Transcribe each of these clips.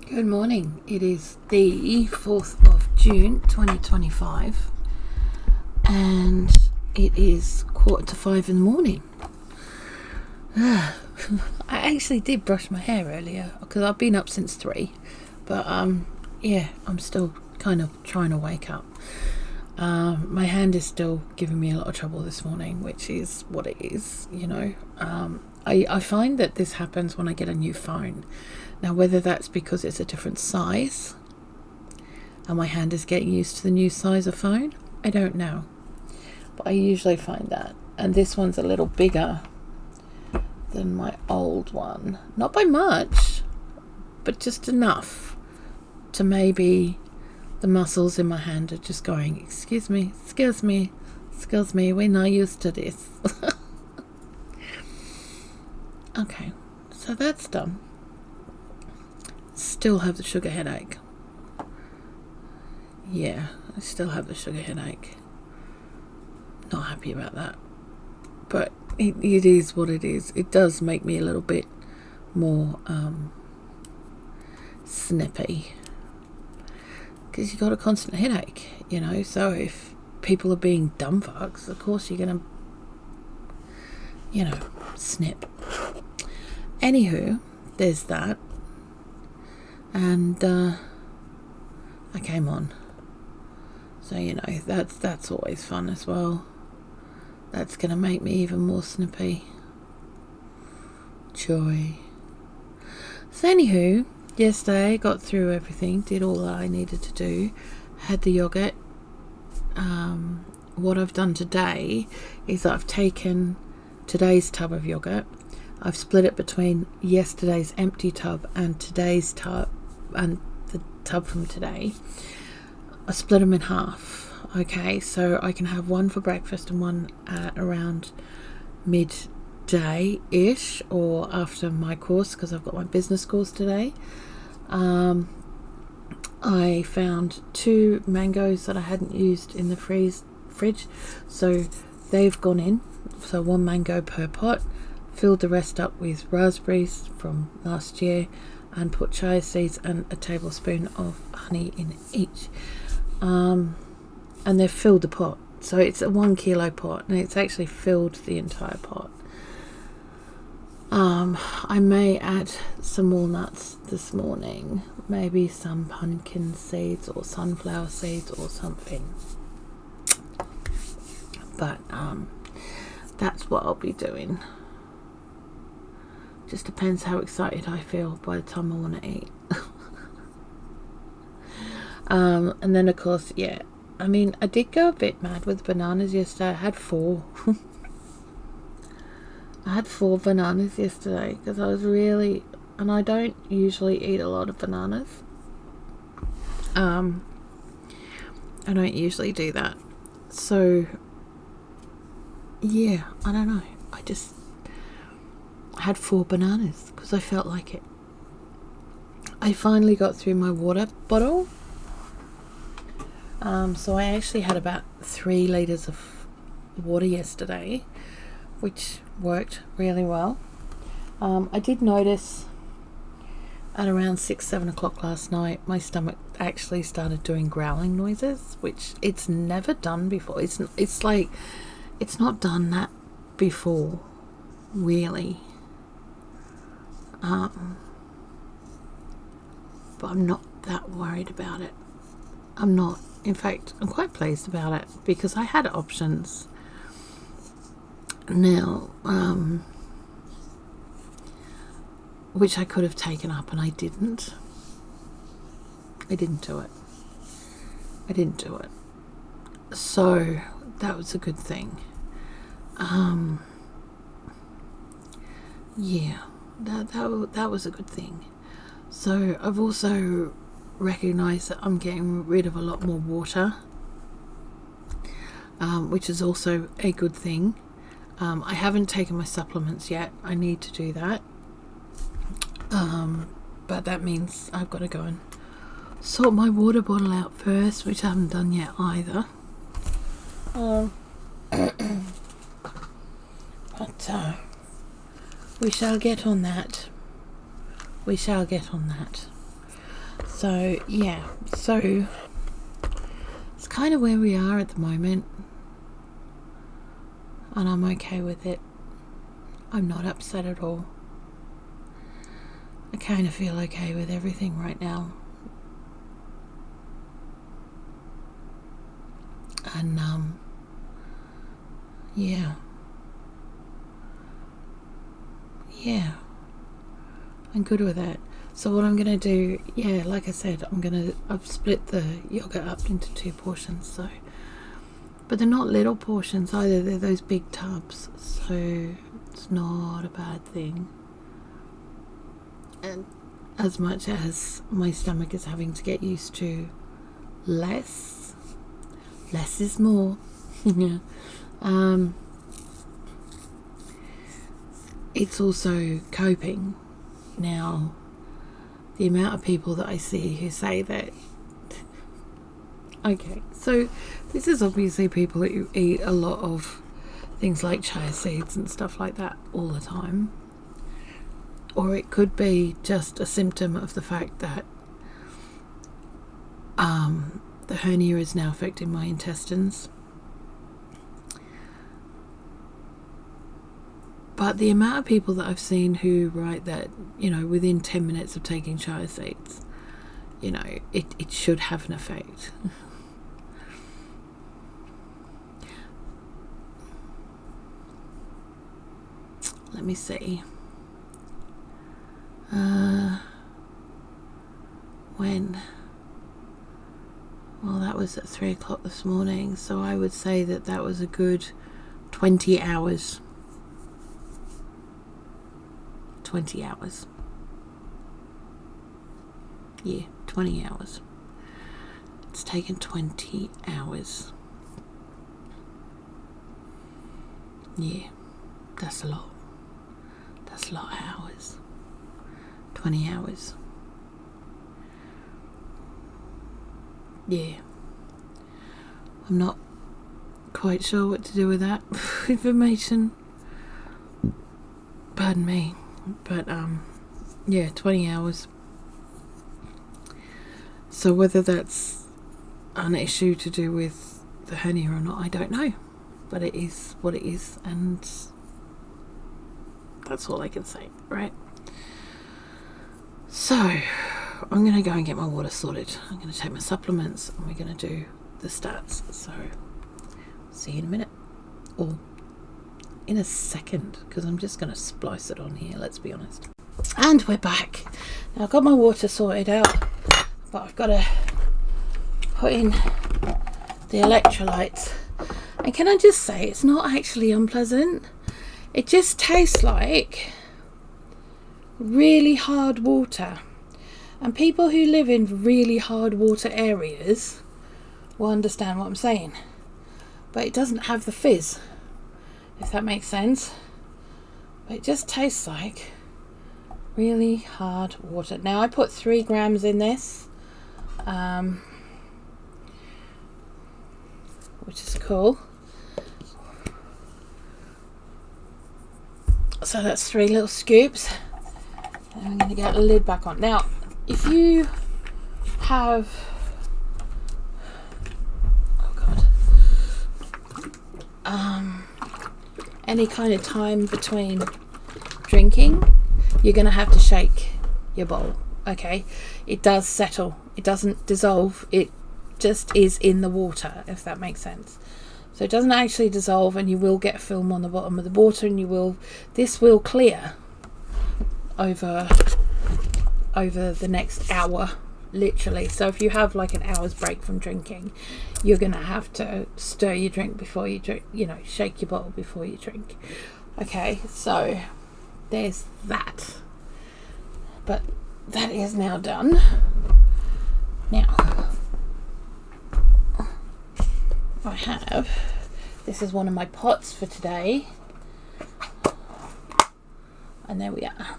Good morning. It is the 4th of June 2025 and it is 4:45 in the morning. I actually did brush my hair earlier because I've been up since 3, but I'm still kind of trying to wake up. My hand is still giving me a lot of trouble this morning, which is what it is, I find that this happens when I get a new phone. Now, whether that's because it's a different size and my hand is getting used to the new size of phone, I don't know. But I usually find that. And this one's a little bigger than my old one. Not by much, but just enough to maybe the muscles in my hand are just going, excuse me, we're not used to this. Okay, so that's done. Still have the sugar headache. Yeah, I still have the sugar headache. Not happy about that. But it is what it is. It does make me a little bit more snippy. Because you got a constant headache, so if people are being dumb fucks, of course you're going to, snip. Anywho, there's that. And I came on, so that's always fun as well. That's gonna make me even more snippy. Joy. So anywho, yesterday I got through everything, did all that I needed to do, had the yogurt. What I've done today is I've taken today's tub of yogurt, I've split it between yesterday's empty tub and today's tub, and the tub from today. I split them in half. Okay, so I can have one for breakfast and one at around midday-ish, or after my course, because I've got my business course today. I found 2 mangoes that I hadn't used in the fridge, so they've gone in. So 1 mango per pot. Filled the rest up with raspberries from last year and put chia seeds and a tablespoon of honey in each. And they've filled the pot. So it's a 1 kilo pot and it's actually filled the entire pot. I may add some walnuts this morning, maybe some pumpkin seeds or sunflower seeds or something. But that's what I'll be doing. Just depends how excited I feel by the time I want to eat. And then of course, I did go a bit mad with bananas yesterday. I had 4. I had 4 bananas yesterday because I was really, and I don't usually eat a lot of bananas. I don't usually do that. So I don't know. I had 4 bananas because I felt like it. I finally got through my water bottle. So I actually had about 3 litres of water yesterday, which worked really well. I did notice at around 6-7 o'clock last night, my stomach actually started doing growling noises, which it's never done before. It's like it's not done that before, really. But I'm not that worried about it. I'm not. In fact, I'm quite pleased about it because I had options. Now, which I could have taken up and I didn't. I didn't do it. So that was a good thing. That was a good thing. So I've also recognized that I'm getting rid of a lot more water, which is also a good thing. I haven't taken my supplements yet. I need to do that. But that means I've got to go and sort my water bottle out first, which I haven't done yet either. But we shall get on that. So yeah, so it's kind of where we are at the moment, and I'm okay with it. I'm not upset at all. I kind of feel okay with everything right now. And yeah, I'm good with that. So what I'm gonna do, yeah, like I said, I've split the yogurt up into 2 portions. So, but they're not little portions either. They're those big tubs. So it's not a bad thing. And as much as my stomach is having to get used to less is more. Yeah. It's also coping. Now, the amount of people that I see who say that, okay, so this is obviously people who eat a lot of things like chia seeds and stuff like that all the time. Or it could be just a symptom of the fact that the hernia is now affecting my intestines. But the amount of people that I've seen who write that, within 10 minutes of taking chia seeds, it should have an effect. Let me see. When? Well, that was at 3 o'clock this morning, so I would say that was a good 20 hours. 20 hours. Yeah, 20 hours. It's taken 20 hours. Yeah, that's a lot. That's a lot of hours. 20 hours. Yeah. I'm not quite sure what to do with that information. Pardon me. But, yeah, 20 hours. So whether that's an issue to do with the hernia or not, I don't know. But it is what it is, and that's all I can say, right? So, I'm going to go and get my water sorted. I'm going to take my supplements, and we're going to do the stats. So, see you in a minute. Or in a second, because I'm just going to splice it on here, let's be honest. And we're back. Now, I've got my water sorted out, but I've got to put in the electrolytes. And can I just say, it's not actually unpleasant. It just tastes like really hard water. And people who live in really hard water areas will understand what I'm saying. But it doesn't have the fizz, if that makes sense. But it just tastes like really hard water. Now, I put 3 grams in this, which is cool. So that's 3 little scoops. And I'm going to get the lid back on. Now, if you have, any kind of time between drinking, you're going to have to shake your bowl. Okay, it does settle, it doesn't dissolve, it just is in the water, if that makes sense. So it doesn't actually dissolve, and you will get film on the bottom of the water, and this will clear over the next hour, literally. So if you have like an hour's break from drinking, you're gonna have to stir your drink before you drink, shake your bottle before you drink. Okay, so there's that. But that is now done. Now I have, this is one of my pots for today, and there we are.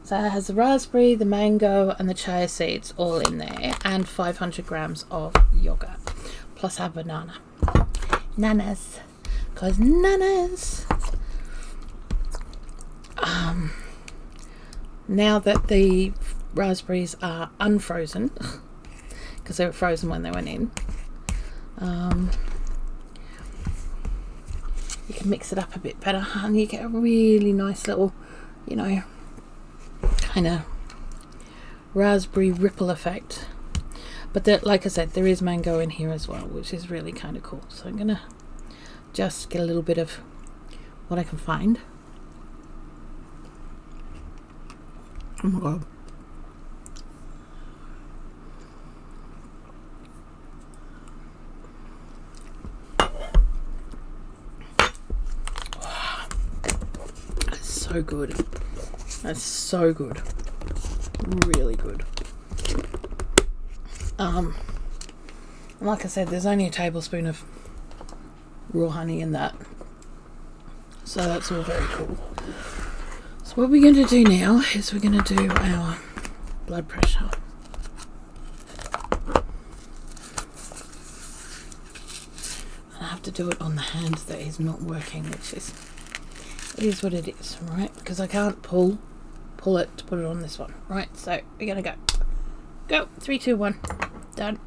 So it has the raspberry, the mango, and the chia seeds all in there, and 500 grams of yogurt, plus a banana. Nanas, cause nanas. now that the raspberries are unfrozen, because they were frozen when they went in, you can mix it up a bit better and you get a really nice little, you know, kind of raspberry ripple effect. But there, like I said, there is mango in here as well, which is really kind of cool. So I'm gonna just get a little bit of what I can find. Oh my god. That's so good. That's so good. Really good. Like I said, there's only a tablespoon of raw honey in that, so that's all very cool. So what we're going to do now is we're going to do our blood pressure. And I have to do it on the hand that is not working, which is, it is what it is, right? Because I can't pull it to put it on this one, right? So we're going to go 3, 2, 1, done.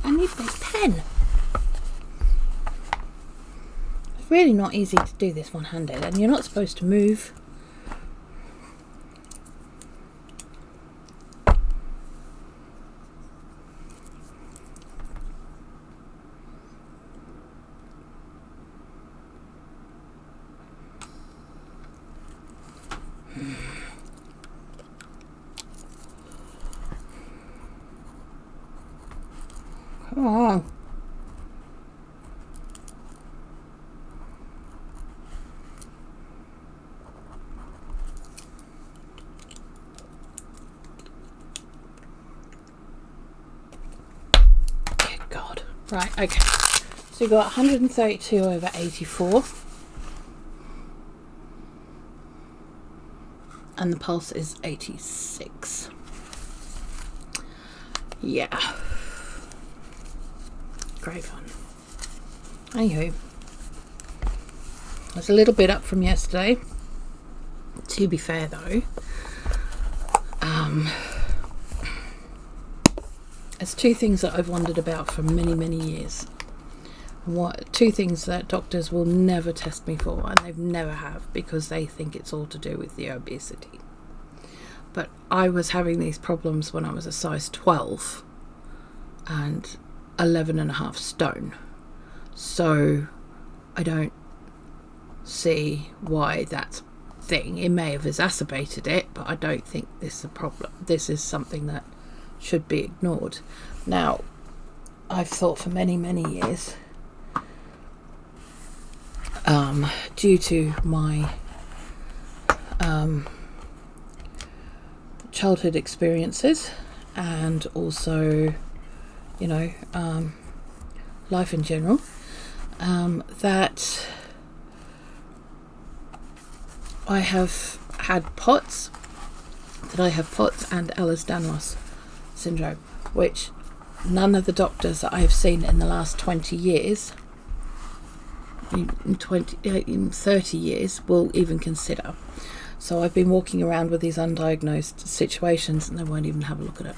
I need my pen. It's really not easy to do this one-handed, and you're not supposed to move. Come on. Good God. Right, okay. So we've got 132 over 84. And the pulse is 86. Yeah. Great fun. Anywho, I was a little bit up from yesterday. To be fair though, there's two things that I've wondered about for many years. Two things that doctors will never test me for, and they've never have, because they think it's all to do with the obesity. But I was having these problems when I was a size 12 and 11.5 stone, so I don't see why that thing, it may have exacerbated it, but I don't think this is a problem. This is something that should be ignored. Now, I've thought for many years, due to my childhood experiences and also, you know, life in general, that I have had POTS, and Ehlers-Danlos syndrome, which none of the doctors that I've seen in the last 20 years, in 30 years, will even consider. So I've been walking around with these undiagnosed situations and they won't even have a look at it.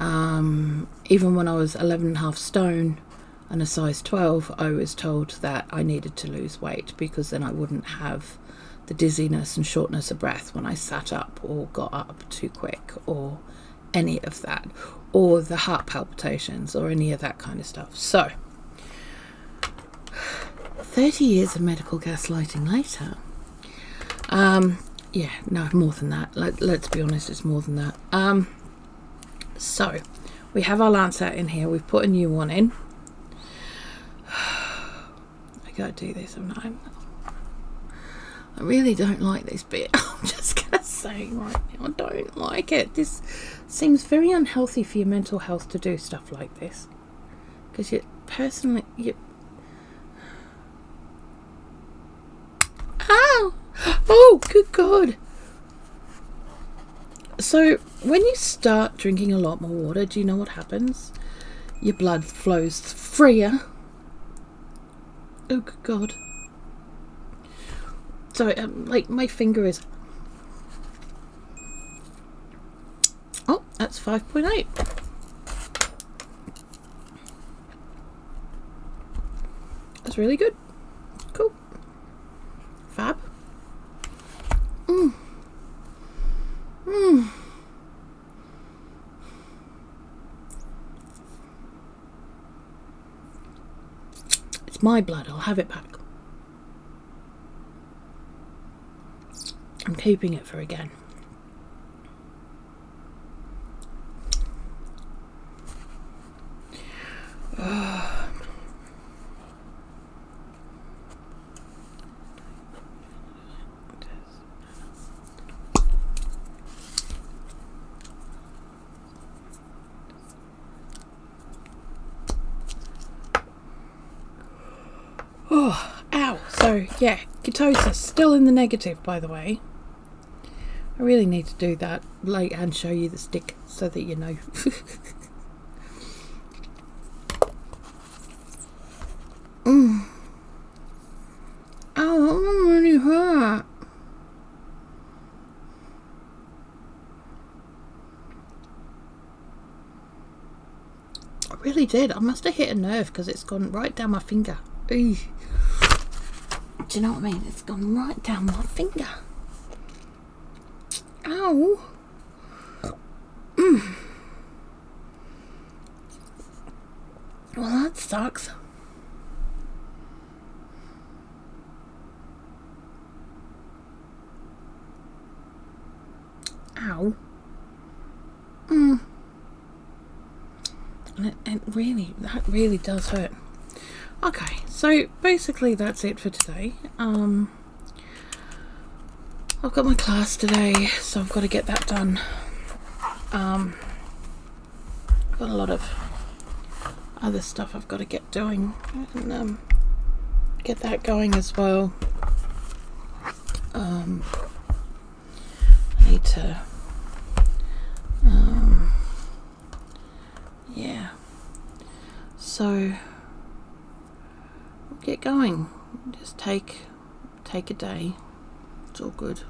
Even when I was 11.5 stone and a size 12, I was told that I needed to lose weight because then I wouldn't have the dizziness and shortness of breath when I sat up or got up too quick or any of that, or the heart palpitations or any of that kind of stuff. So 30 years of medical gaslighting later, yeah, no, more than that. Let's be honest, it's more than that. So we have our Lancet in here. We've put a new one in. I gotta do this, haven't I? I really don't like this bit. I'm just gonna say. saying right now. I don't like it. This seems very unhealthy for your mental health to do stuff like this. Because Ow! Oh, good God. So, when you start drinking a lot more water, do you know what happens? Your blood flows freer. Oh, good God. So, like, my finger is... Oh, that's 5.8. That's really good. Cool. Fab. It's my blood. I'll have it back. I'm keeping it for again. Oh, ow. So, yeah, ketosis, still in the negative, by the way. I really need to do that, like, and show you the stick so that you know. Oh, that really hurt. I really did. I must have hit a nerve because it's gone right down my finger. Eey. Do you know what I mean? It's gone right down my finger. Ow. Well, that sucks. Ow. And it really, that really does hurt. Okay, so basically that's it for today. I've got my class today, so I've got to get that done. Got a lot of other stuff I've got to get doing and get that going as well. I need to yeah, so get going. Just take a day. It's all good.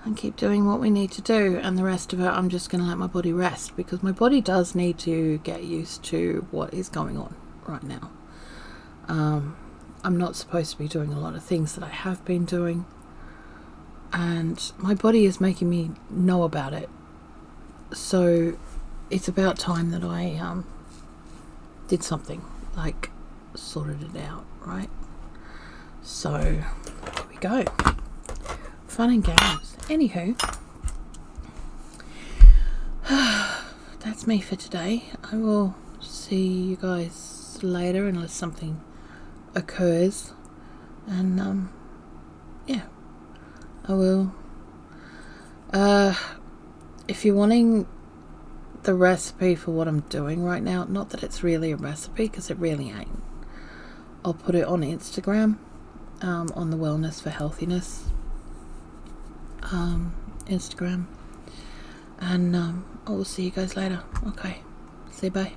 And keep doing what we need to do, and the rest of it I'm just going to let my body rest, because my body does need to get used to what is going on right now. I'm not supposed to be doing a lot of things that I have been doing, and my body is making me know about it. So it's about time that I did something, like sorted it out, right? So here we go. Fun and games. Anywho, that's me for today. I will see you guys later unless something occurs, and yeah, I will. If you're wanting the recipe for what I'm doing right now, not that it's really a recipe because it really ain't, I'll put it on Instagram, on the Wellness for Healthiness Instagram, and I will see you guys later. Okay, say bye.